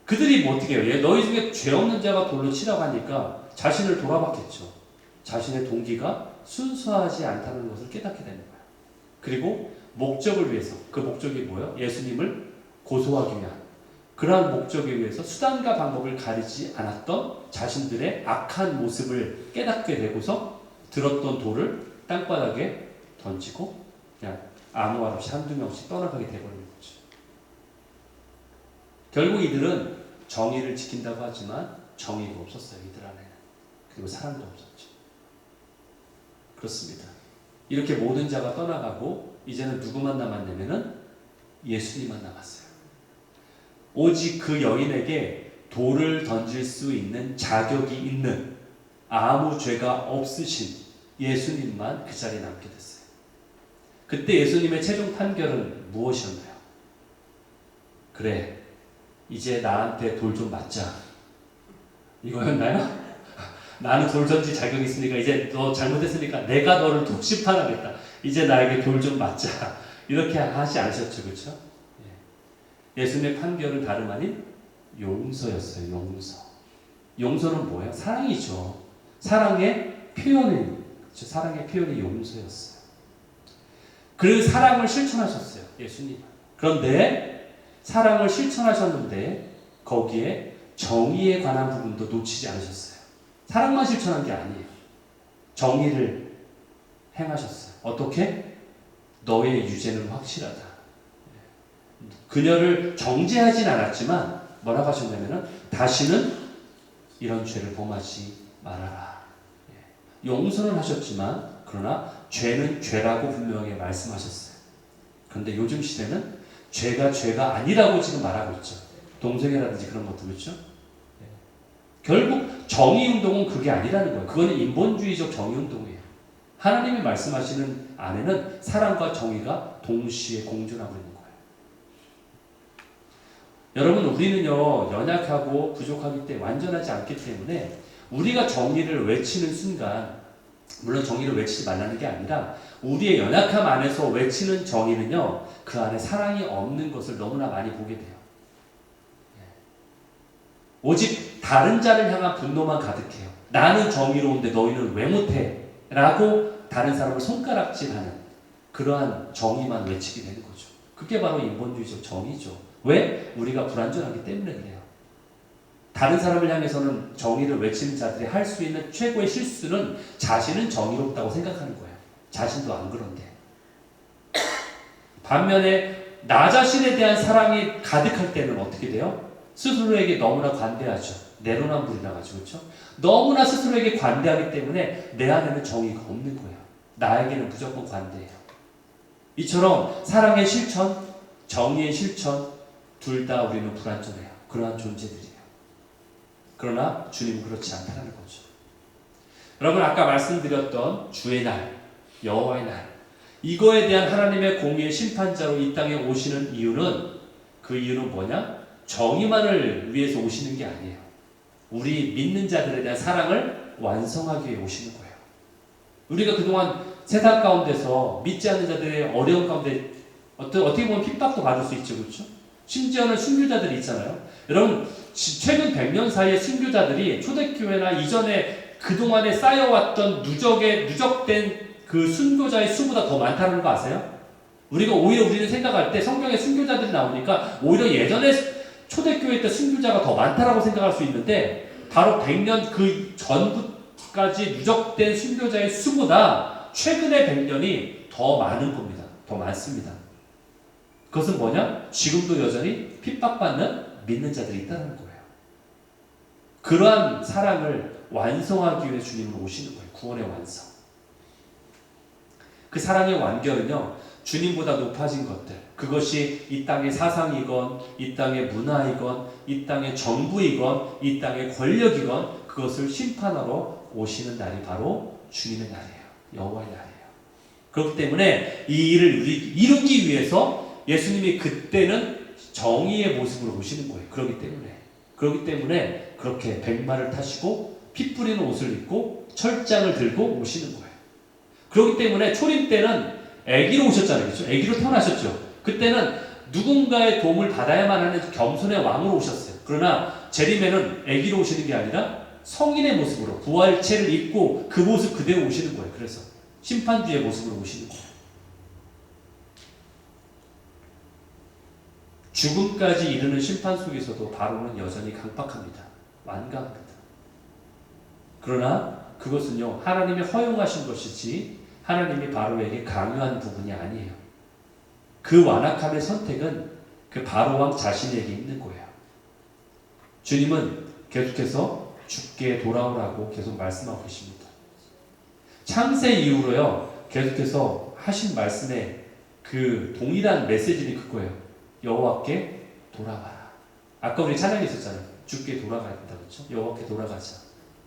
그들이 뭐 어떻게 해요? 너희 중에 죄 없는 자가 돌로 치라고 하니까 자신을 돌아봤겠죠. 자신의 동기가 순수하지 않다는 것을 깨닫게 되는 거예요. 그리고 목적을 위해서, 그 목적이 뭐예요? 예수님을 고소하기 위한 그러한 목적에 의해서 수단과 방법을 가리지 않았던 자신들의 악한 모습을 깨닫게 되고서 들었던 돌을 땅바닥에 던지고 그냥 아무 말 없이 한두 명씩 떠나가게 되버리는 거죠. 결국 이들은 정의를 지킨다고 하지만 정의가 없었어요. 이들 안에는. 그리고 사랑도 없었죠. 그렇습니다. 이렇게 모든 자가 떠나가고 이제는 누구만 남았냐면은 예수님만 남았어요. 오직 그 여인에게 돌을 던질 수 있는 자격이 있는 아무 죄가 없으신 예수님만 그 자리에 남게 됐어요. 그때 예수님의 최종 판결은 무엇이었나요? 그래, 이제 나한테 돌 좀 맞자. 이거였나요? 나는 돌 던질 자격이 있으니까 이제 너 잘못했으니까 내가 너를 독심판하겠다. 이제 나에게 돌 좀 맞자. 이렇게 하지 않으셨죠, 그렇죠? 예수님의 판결은 다름 아닌 용서였어요. 용서. 용서는 뭐예요? 사랑이죠. 사랑의 표현이, 사랑의 표현이 용서였어요. 그 사랑을 실천하셨어요. 예수님. 그런데 사랑을 실천하셨는데 거기에 정의에 관한 부분도 놓치지 않으셨어요. 사랑만 실천한 게 아니에요. 정의를 행하셨어요. 어떻게? 너의 유죄는 확실하다. 그녀를 정죄하진 않았지만 뭐라고 하셨냐면은 다시는 이런 죄를 범하지 말아라. 용서는 하셨지만 그러나 죄는 죄라고 분명히 말씀하셨어요. 그런데 요즘 시대는 죄가 아니라고 지금 말하고 있죠. 동성애라든지 그런 것도 그렇죠. 결국 정의운동은 그게 아니라는 거예요. 그거는 인본주의적 정의운동이에요. 하나님이 말씀하시는 안에는 사랑과 정의가 동시에 공존하고 있는 거예요. 여러분, 우리는요, 연약하고 부족하기 때문에, 완전하지 않기 때문에 우리가 정의를 외치는 순간, 물론 정의를 외치지 말라는 게 아니라 우리의 연약함 안에서 외치는 정의는요, 그 안에 사랑이 없는 것을 너무나 많이 보게 돼요. 오직 다른 자를 향한 분노만 가득해요. 나는 정의로운데 너희는 왜 못해? 라고 다른 사람을 손가락질하는 그러한 정의만 외치게 되는 거죠. 그게 바로 인본주의적 정의죠. 왜? 우리가 불완전하기 때문에 그래요. 다른 사람을 향해서는 정의를 외치는 자들이 할 수 있는 최고의 실수는 자신은 정의롭다고 생각하는 거예요. 자신도 안 그런데. 반면에 나 자신에 대한 사랑이 가득할 때는 어떻게 돼요? 스스로에게 너무나 관대하죠. 내로남불이라 가지고 그렇죠? 너무나 스스로에게 관대하기 때문에 내 안에는 정의가 없는 거예요. 나에게는 무조건 관대해요. 이처럼 사랑의 실천, 정의의 실천 둘 다 우리는 불완전해요. 그러한 존재들이에요. 그러나 주님은 그렇지 않다는 거죠. 여러분 아까 말씀드렸던 주의 날, 여호와의 날 이거에 대한 하나님의 공의의 심판자로 이 땅에 오시는 이유는 그 이유는 뭐냐? 정의만을 위해서 오시는 게 아니에요. 우리 믿는 자들에 대한 사랑을 완성하기 위해 오시는 거예요. 우리가 그동안 세상 가운데서 믿지 않는 자들의 어려운 가운데 어떻게 보면 핍박도 받을 수 있죠. 그렇죠? 심지어는 순교자들이 있잖아요. 여러분 최근 100년 사이에 순교자들이 초대교회나 이전에 그동안에 쌓여왔던 누적된 그 순교자의 수보다 더 많다는 거 아세요? 우리는 생각할 때 성경에 순교자들이 나오니까 오히려 예전에 초대교회 때 순교자가 더 많다라고 생각할 수 있는데 바로 100년 그 전까지 누적된 순교자의 수보다 최근의 100년이 더 많은 겁니다. 더 많습니다. 그것은 뭐냐? 지금도 여전히 핍박받는 믿는 자들이 있다는 거예요. 그러한 사랑을 완성하기 위해 주님은 오시는 거예요. 구원의 완성. 그 사랑의 완결은요, 주님보다 높아진 것들, 그것이 이 땅의 사상이건, 이 땅의 문화이건, 이 땅의 정부이건, 이 땅의 권력이건, 그것을 심판하러 오시는 날이 바로 주님의 날이에요. 여호와의 날이에요. 그렇기 때문에 이 일을 이루기 위해서 예수님이 그때는 정의의 모습으로 오시는 거예요. 그렇기 때문에 그렇게 백마를 타시고 피 뿌리는 옷을 입고 철장을 들고 오시는 거예요. 그렇기 때문에 초림 때는 아기로 오셨잖아요. 그렇죠? 아기로 태어나셨죠. 그때는 누군가의 도움을 받아야만 하는 겸손의 왕으로 오셨어요. 그러나 재림에는 아기로 오시는 게 아니라 성인의 모습으로 부활체를 입고 그 모습 그대로 오시는 거예요. 그래서 심판주의 모습으로 오시는 거예요. 죽음까지 이르는 심판 속에서도 바로는 여전히 강박합니다. 완강합니다. 그러나 그것은요, 하나님이 허용하신 것이지 하나님이 바로에게 강요한 부분이 아니에요. 그 완악함의 선택은 그 바로왕 자신에게 있는 거예요. 주님은 계속해서 죽게 돌아오라고 계속 말씀하고 계십니다. 창세 이후로요, 계속해서 하신 말씀에 그 동일한 메시지는 그거예요. 여호와께 돌아가라. 아까 우리 찬양이 있었잖아요. 죽게 돌아가야 된다. 그렇죠? 여호와께 돌아가자.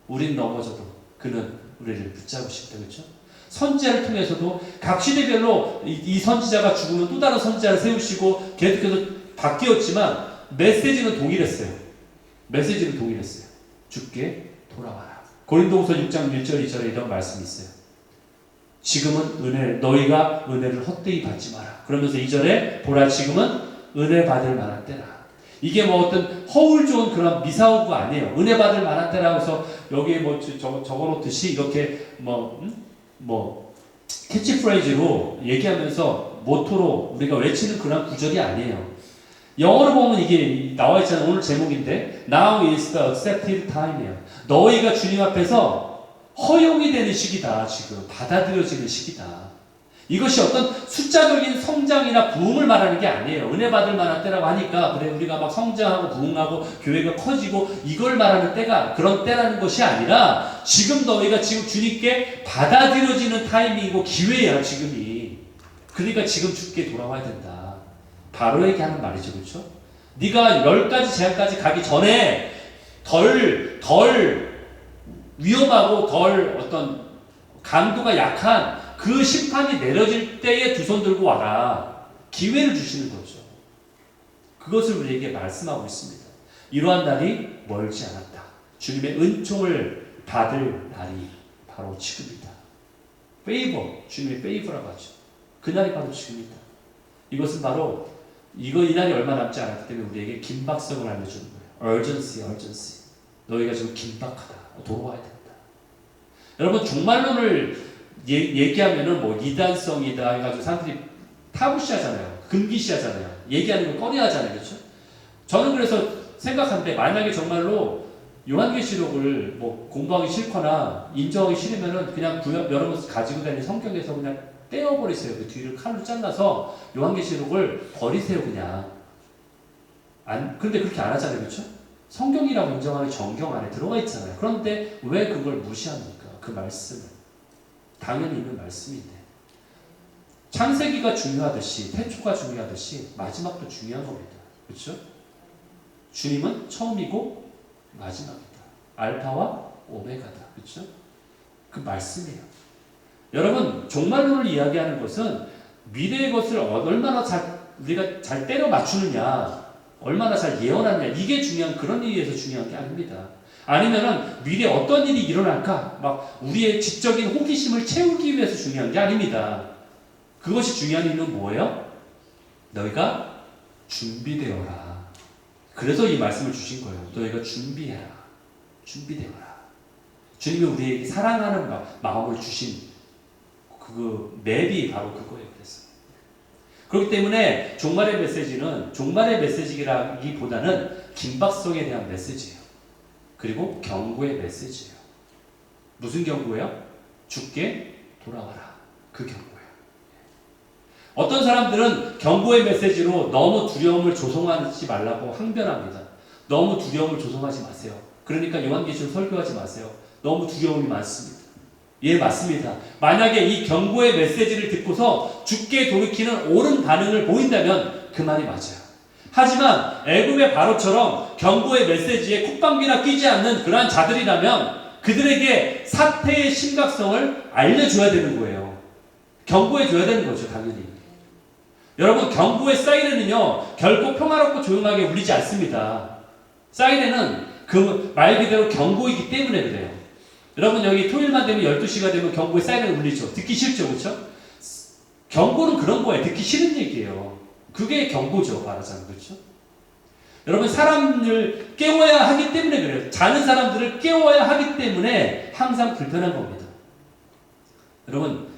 우린 넘어져도 그는 우리를 붙잡으신다. 그렇죠? 선지자를 통해서도 각 시대별로 이 선지자가 죽으면 또 다른 선지자를 세우시고 계속해서 바뀌었지만 메시지는 동일했어요. 메시지는 동일했어요. 주께 돌아와라. 고린도후서 6장 1절 2절에 이런 말씀이 있어요. 지금은 너희가 은혜를 헛되이 받지 마라. 그러면서 2절에 보라 지금은 은혜 받을 만한 때라. 이게 뭐 어떤 허울 좋은 그런 미사오가 아니에요. 은혜 받을 만한 때라고 해서 여기에 뭐 적어놓듯이 이렇게 캐치프레이즈로 얘기하면서 모토로 우리가 외치는 그런 구절이 아니에요. 영어로 보면 이게 나와 있잖아요. 오늘 제목인데 Now is the accepted time이에요. 너희가 주님 앞에서 허용이 되는 시기다. 지금 받아들여지는 시기다. 이것이 어떤 숫자적인 성장이나 부흥을 말하는 게 아니에요. 은혜 받을 만한 때라고 하니까 그래 우리가 막 성장하고 부흥하고 교회가 커지고 이걸 말하는 때가 그런 때라는 것이 아니라 지금 너희가 지금 주님께 받아들여지는 타이밍이고 기회야 지금이. 그러니까 지금 주께 돌아와야 된다. 바로에게 하는 말이죠. 그렇죠? 네가 10가지 제한까지 가기 전에 덜 위험하고 덜 어떤 강도가 약한 그 심판이 내려질 때에 두 손 들고 와라. 기회를 주시는 거죠. 그것을 우리에게 말씀하고 있습니다. 이러한 날이 멀지 않았다. 주님의 은총을 받을 날이 바로 지금이다. 페이버, 주님의 페이버라고 하죠. 그날이 바로 지금이다. 이것은 바로 이 날이 얼마 남지 않았기 때문에 우리에게 긴박성을 알려주는 거예요. urgency. 너희가 지금 긴박하다. 돌아와야 된다. 여러분 종말론을 얘기하면은 뭐 이단성이다 해가지고 사람들이 타부시하잖아요. 금기시하잖아요. 얘기하는 걸 꺼려하잖아요. 그렇죠? 저는 그래서 생각하는데 만약에 정말로 요한계시록을 뭐 공부하기 싫거나 인정하기 싫으면은 그냥 여러분 가지고 다니는 성경에서 그냥 떼어버리세요. 그 뒤를 칼로 잘라서 요한계시록을 버리세요. 그냥. 근데 그렇게 안 하잖아요. 그렇죠? 성경이라고 인정하는 정경 안에 들어가 있잖아요. 그런데 왜 그걸 무시합니까? 그 말씀을. 당연히 있는 말씀인데. 창세기가 중요하듯이 태초가 중요하듯이 마지막도 중요한 겁니다. 그렇죠? 주님은 처음이고 마지막이다. 알파와 오메가다. 그렇죠? 그 말씀이에요. 여러분 종말론을 이야기하는 것은 미래의 것을 얼마나 우리가 잘 때려 맞추느냐, 얼마나 잘 예언하느냐 이게 중요한 그런 일에서 중요한 게 아닙니다. 아니면은 미래에 어떤 일이 일어날까 막 우리의 지적인 호기심을 채우기 위해서 중요한 게 아닙니다. 그것이 중요한 이유는 뭐예요? 너희가 준비되어라. 그래서 이 말씀을 주신 거예요. 너희가 준비해라. 준비되어라. 주님이 우리에게 사랑하는 마음을 주신 그 맵이 바로 그거예요. 그래서 그렇기 때문에 종말의 메시지는 종말의 메시지라기보다는 긴박성에 대한 메시지예요. 그리고 경고의 메시지예요. 무슨 경고예요? 주께 돌아와라. 그 경고예요. 어떤 사람들은 경고의 메시지로 너무 두려움을 조성하지 말라고 항변합니다. 너무 두려움을 조성하지 마세요. 그러니까 요한계시록 설교하지 마세요. 너무 두려움이 많습니다. 예, 맞습니다. 만약에 이 경고의 메시지를 듣고서 주께 돌이키는 옳은 반응을 보인다면 그 말이 맞아요. 하지만 애굽의 바로처럼 경고의 메시지에 콧방귀나 끼지 않는 그러한 자들이라면 그들에게 사태의 심각성을 알려줘야 되는 거예요. 경고해줘야 되는 거죠, 당연히. 여러분, 경고의 사이렌은요, 결코 평화롭고 조용하게 울리지 않습니다. 사이렌은 그 말 그대로 경고이기 때문에 그래요. 여러분, 여기 토요일만 되면 12시가 되면 경고의 사이렌 울리죠. 듣기 싫죠, 그렇죠? 경고는 그런 거예요. 듣기 싫은 얘기예요. 그게 경고죠, 말하자면. 그렇죠? 여러분, 사람을 깨워야 하기 때문에 그래요. 자는 사람들을 깨워야 하기 때문에 항상 불편한 겁니다. 여러분,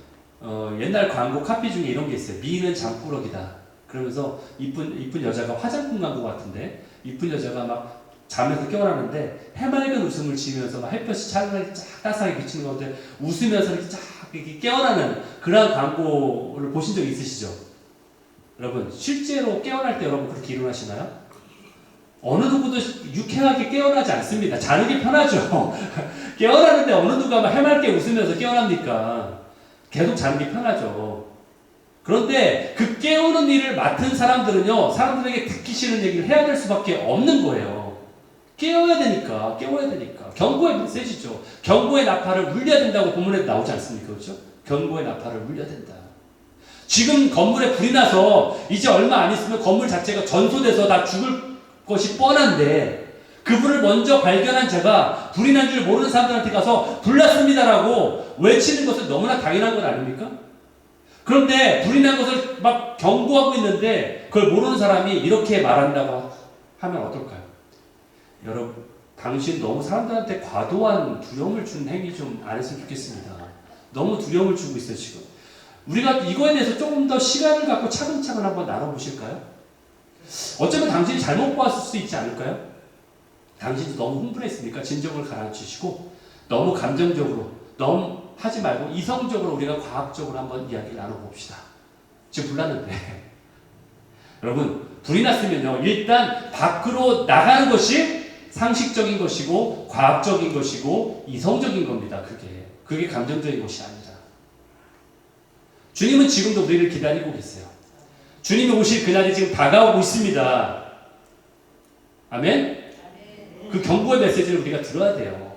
옛날 광고 카피 중에 이런 게 있어요. 미인은 잠꾸러기다. 그러면서 이쁜 여자가 화장품 광고 같은데 이쁜 여자가 막 잠에서 깨어나는데 해맑은 웃음을 지으면서 막 햇볕이 차라리 쫙 따스하게 비치는 가운데 웃으면서 이렇게 쫙 이렇게 깨어나는 그런 광고를 보신 적 있으시죠? 여러분, 실제로 깨어날 때 여러분 그렇게 일어나시나요? 어느 누구도 유쾌하게 깨어나지 않습니다. 자는 게 편하죠. 깨어나는데 어느 누가 막 해맑게 웃으면서 깨어납니까? 계속 자는 게 편하죠. 그런데 그 깨우는 일을 맡은 사람들은요, 사람들에게 듣기 싫은 얘기를 해야 될 수밖에 없는 거예요. 깨워야 되니까. 경고의 메시지죠. 경고의 나팔을 울려야 된다고 본문에 나오지 않습니까? 그렇죠? 경고의 나팔을 울려야 된다. 지금 건물에 불이 나서 이제 얼마 안 있으면 건물 자체가 전소돼서 다 죽을 것이 뻔한데 그분을 먼저 발견한 자가 불이 난 줄 모르는 사람들한테 가서 불났습니다라고 외치는 것은 너무나 당연한 것 아닙니까? 그런데 불이 난 것을 막 경고하고 있는데 그걸 모르는 사람이 이렇게 말한다고 하면 어떨까요? 여러분, 당신 너무 사람들한테 과도한 두려움을 준 행위 좀 안 했으면 좋겠습니다. 너무 두려움을 주고 있어요, 지금. 우리가 이거에 대해서 조금 더 시간을 갖고 차근차근 한번 나눠보실까요? 어쩌면 당신이 잘못 보았을 수 있지 않을까요? 당신도 너무 흥분했으니까 진정을 가라앉히시고 너무 감정적으로 너무 하지 말고 이성적으로 우리가 과학적으로 한번 이야기 나눠봅시다. 지금 불났는데 여러분, 불이 났으면요, 일단 밖으로 나가는 것이 상식적인 것이고 과학적인 것이고 이성적인 겁니다. 그게 감정적인 것이 아니라. 주님은 지금도 우리를 기다리고 계세요. 주님이 오실 그날이 지금 다가오고 있습니다. 아멘? 그 경고의 메시지를 우리가 들어야 돼요.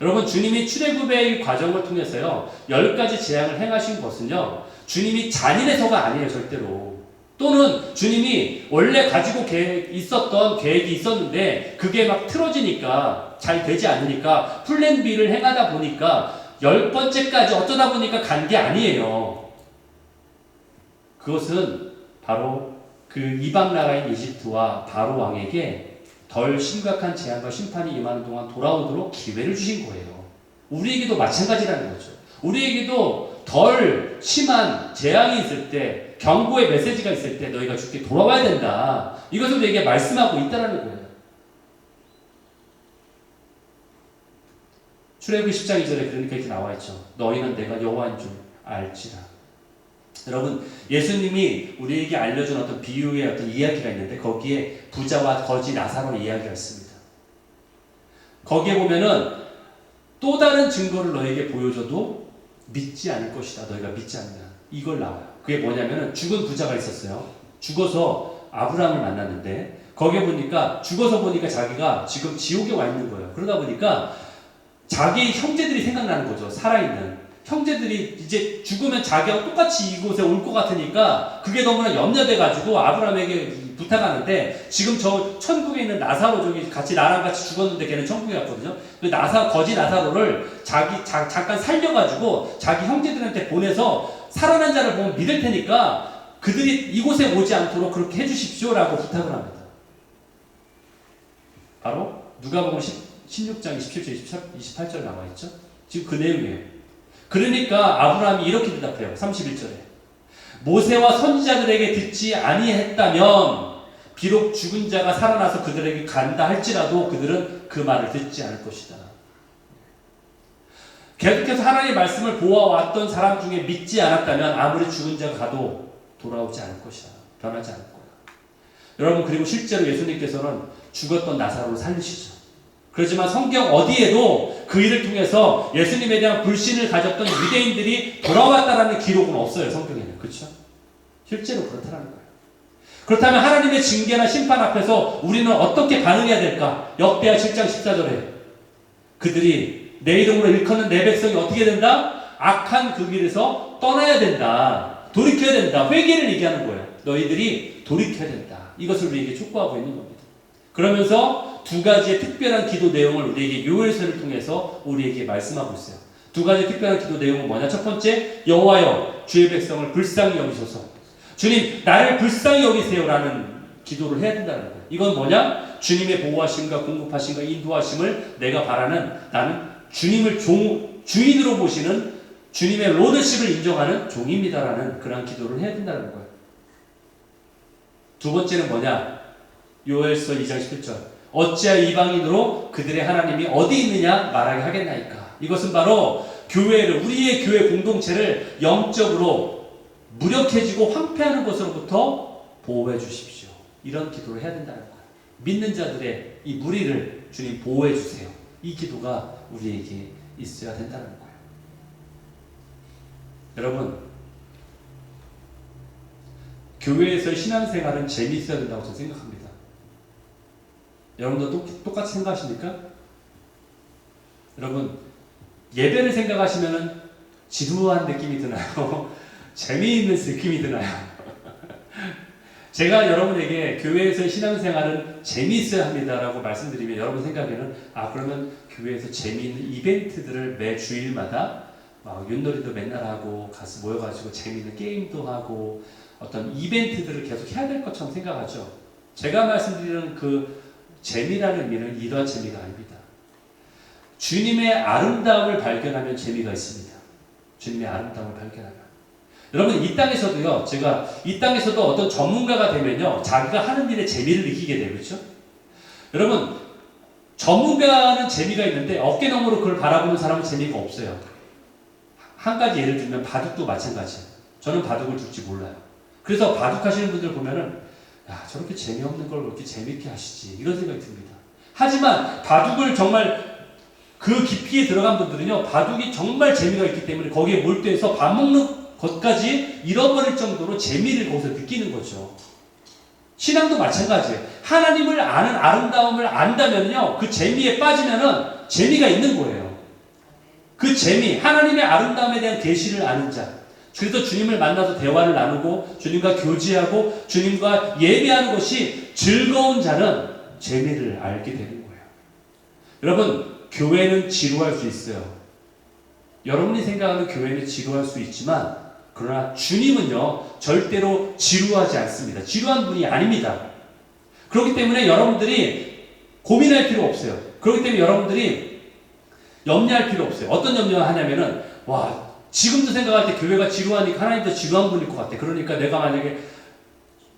여러분, 주님이 출애굽의 과정을 통해서요 10가지 재앙을 행하신 것은요 주님이 잔인해서가 아니에요, 절대로. 또는 주님이 원래 가지고 있었던 계획이 있었는데 그게 막 틀어지니까 잘 되지 않으니까 플랜 B를 행하다 보니까 10번째까지 어쩌다 보니까 간 게 아니에요. 그것은 바로 그 이방 나라인 이집트와 바로 왕에게 덜 심각한 재앙과 심판이 임하는 동안 돌아오도록 기회를 주신 거예요. 우리에게도 마찬가지라는 거죠. 우리에게도 덜 심한 재앙이 있을 때, 경고의 메시지가 있을 때 너희가 죽게 돌아와야 된다. 이것을 우리에게 말씀하고 있다는 거예요. 출애굽기 10장 2절에 그러니까 이렇게 나와 있죠. 너희는 내가 여호와인 줄 알지라. 여러분, 예수님이 우리에게 알려준 어떤 비유의 어떤 이야기가 있는데 거기에 부자와 거지 나사로의 이야기가 있습니다. 거기에 보면은 또 다른 증거를 너에게 보여줘도 믿지 않을 것이다. 너희가 믿지 않는 이걸 나와요. 그게 뭐냐면은 죽은 부자가 있었어요. 죽어서 아브라함을 만났는데 거기에 보니까 죽어서 보니까 자기가 지금 지옥에 와 있는 거예요. 그러다 보니까 자기 형제들이 생각나는 거죠. 살아있는 형제들이 이제 죽으면 자기하고 똑같이 이곳에 올 것 같으니까 그게 너무나 염려돼가지고 아브라함에게 부탁하는데 지금 저 천국에 있는 나사로 저기 나랑 같이 죽었는데 걔는 천국에 갔거든요. 그 거지 나사로를 잠깐 살려가지고 자기 형제들한테 보내서 살아난 자를 보면 믿을 테니까 그들이 이곳에 오지 않도록 그렇게 해주십시오라고 부탁을 합니다. 바로 누가복음 16장 27절 28절 나와 있죠. 지금 그 내용이에요. 그러니까 아브라함이 이렇게 대답해요. 31절에 모세와 선지자들에게 듣지 아니했다면 비록 죽은 자가 살아나서 그들에게 간다 할지라도 그들은 그 말을 듣지 않을 것이다. 계속해서 하나님의 말씀을 보아왔던 사람 중에 믿지 않았다면 아무리 죽은 자가 가도 돌아오지 않을 것이다. 변하지 않을 거야. 여러분, 그리고 실제로 예수님께서는 죽었던 나사로를 살리시죠. 그렇지만 성경 어디에도 그 일을 통해서 예수님에 대한 불신을 가졌던 유대인들이 돌아왔다라는 기록은 없어요, 성경에는. 그렇죠? 실제로 그렇다는 거예요. 그렇다면 하나님의 징계나 심판 앞에서 우리는 어떻게 반응해야 될까? 역대하 7장 14절에 그들이 내 이름으로 일컫는 내 백성이 어떻게 된다? 악한 그 길에서 떠나야 된다. 돌이켜야 된다. 회개를 얘기하는 거예요. 너희들이 돌이켜야 된다. 이것을 우리에게 촉구하고 있는 겁니다. 그러면서 두 가지의 특별한 기도 내용을 우리에게 요엘서를 통해서 우리에게 말씀하고 있어요. 두 가지 특별한 기도 내용은 뭐냐? 첫 번째, 여호와여 주의 백성을 불쌍히 여기소서. 주님, 나를 불쌍히 여기세요라는 기도를 해야 된다는 거예요. 이건 뭐냐? 주님의 보호하심과 공급하심과 인도하심을 내가 바라는, 나는 주님을 주인으로 보시는 주님의 로드십을 인정하는 종입니다라는 그런 기도를 해야 된다는 거예요. 두 번째는 뭐냐? 요엘서 2장 11절 어찌하여 이방인으로 그들의 하나님이 어디 있느냐 말하게 하겠나이까. 이것은 바로 교회를, 우리의 교회 공동체를 영적으로 무력해지고 황폐하는 것으로부터 보호해 주십시오. 이런 기도를 해야 된다는 거예요. 믿는 자들의 이 무리를 주님 보호해 주세요. 이 기도가 우리에게 있어야 된다는 거예요. 여러분, 교회에서의 신앙생활은 재미있어야 된다고 저는 생각합니다. 여러분도 똑같이 생각하십니까? 여러분, 예배를 생각하시면 지루한 느낌이 드나요? 재미있는 느낌이 드나요? 제가 여러분에게 교회에서 신앙생활은 재미있어야 합니다라고 말씀드리면 여러분 생각에는 그러면 교회에서 재미있는 이벤트들을 매 주일마다 윷놀이도 맨날 하고 가서 모여가지고 재미있는 게임도 하고 어떤 이벤트들을 계속 해야 될 것처럼 생각하죠. 제가 말씀드리는 그 재미라는 의미는 이러한 재미가 아닙니다. 주님의 아름다움을 발견하면 재미가 있습니다. 주님의 아름다움을 발견하면. 여러분 이 땅에서도요. 제가 이 땅에서도 어떤 전문가가 되면요. 자기가 하는 일에 재미를 느끼게 돼요. 그렇죠? 여러분 전문가는 재미가 있는데 어깨너머로 그걸 바라보는 사람은 재미가 없어요. 한 가지 예를 들면 바둑도 마찬가지예요. 저는 바둑을 둘 줄 몰라요. 그래서 바둑 하시는 분들 보면은 저렇게 재미없는 걸 왜 이렇게 재밌게 하시지 이런 생각이 듭니다. 하지만 바둑을 정말 그 깊이에 들어간 분들은요. 바둑이 정말 재미가 있기 때문에 거기에 몰두해서 밥 먹는 것까지 잃어버릴 정도로 재미를 거기서 느끼는 거죠. 신앙도 마찬가지예요. 하나님을 아는 아름다움을 안다면요. 그 재미에 빠지면은 재미가 있는 거예요. 그 재미, 하나님의 아름다움에 대한 계시를 아는 자. 그래서 주님을 만나서 대화를 나누고 주님과 교제하고 주님과 예배하는 것이 즐거운 자는 재미를 알게 되는 거예요. 여러분, 교회는 지루할 수 있어요. 여러분이 생각하는 교회는 지루할 수 있지만 그러나 주님은요 절대로 지루하지 않습니다. 지루한 분이 아닙니다. 그렇기 때문에 여러분들이 고민할 필요 없어요. 그렇기 때문에 여러분들이 염려할 필요 없어요. 어떤 염려를 하냐면은 지금도 생각할 때 교회가 지루하니까 하나님도 지루한 분일 것 같아. 그러니까 내가 만약에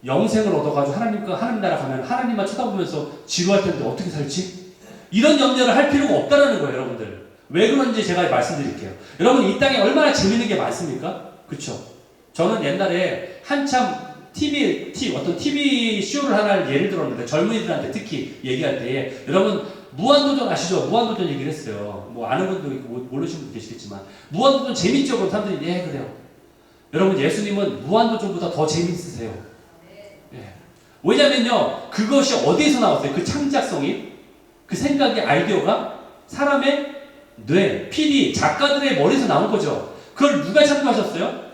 영생을 얻어가지고 하나님 나라 가면 하나님만 쳐다보면서 지루할 텐데 어떻게 살지? 이런 염려를 할 필요가 없다는 거예요, 여러분들. 왜 그런지 제가 말씀드릴게요. 여러분 이 땅에 얼마나 재밌는 게 많습니까? 그렇죠? 저는 옛날에 한참 어떤 TV 쇼를 하나를 예를 들었는데 젊은이들한테 특히 얘기할 때에 여러분 무한도전 아시죠? 무한도전 얘기를 했어요. 뭐 아는 분도 있고 모르시는 분도 계시겠지만 무한도전 재밌죠? 그럼 사람들이 그래요. 여러분 예수님은 무한도전보다 더 재밌으세요. 예. 왜냐면요 그것이 어디에서 나왔어요? 그 창작성이 그 생각의 아이디어가 사람의 뇌, PD, 작가들의 머리에서 나온 거죠. 그걸 누가 창조하셨어요?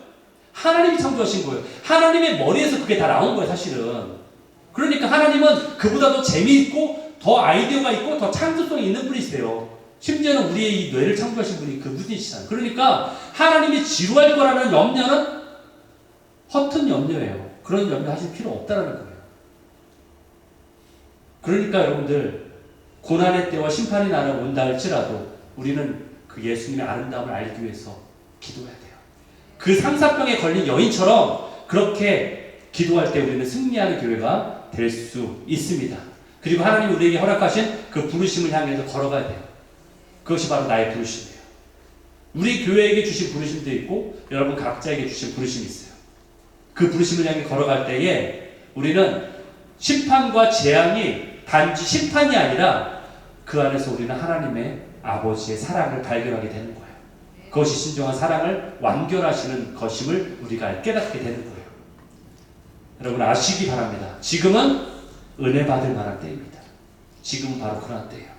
하나님이 창조하신 거예요. 하나님의 머리에서 그게 다 나온 거예요, 사실은. 그러니까 하나님은 그보다 더 재미있고 더 아이디어가 있고 더 창조성이 있는 분이세요. 심지어는 우리의 이 뇌를 창조하신 분이 그분이시잖아요. 그러니까 하나님이 지루할 거라는 염려는 허튼 염려예요. 그런 염려 하실 필요 없다는 거예요. 그러니까 여러분들 고난의 때와 심판의 날은 온다 할지라도 우리는 그 예수님의 아름다움을 알기 위해서 기도해야 돼요. 그 상사병에 걸린 여인처럼 그렇게 기도할 때 우리는 승리하는 교회가 될 수 있습니다. 그리고 하나님 우리에게 허락하신 그 부르심을 향해서 걸어가야 돼요. 그것이 바로 나의 부르심이에요. 우리 교회에게 주신 부르심도 있고 여러분 각자에게 주신 부르심이 있어요. 그 부르심을 향해 걸어갈 때에 우리는 심판과 재앙이 단지 심판이 아니라 그 안에서 우리는 하나님의 아버지의 사랑을 발견하게 되는 거예요. 그것이 진정한 사랑을 완결하시는 것임을 우리가 깨닫게 되는 거예요. 여러분 아시기 바랍니다. 지금은 은혜 받을 만한 때입니다. 지금은 바로 그런 때예요.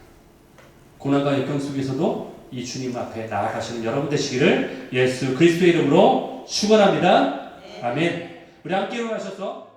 고난과 역경 속에서도 이 주님 앞에 나아가시는 여러분 되시기를 예수 그리스도의 이름으로 축원합니다. 아멘. 우리 함께 일어나셔서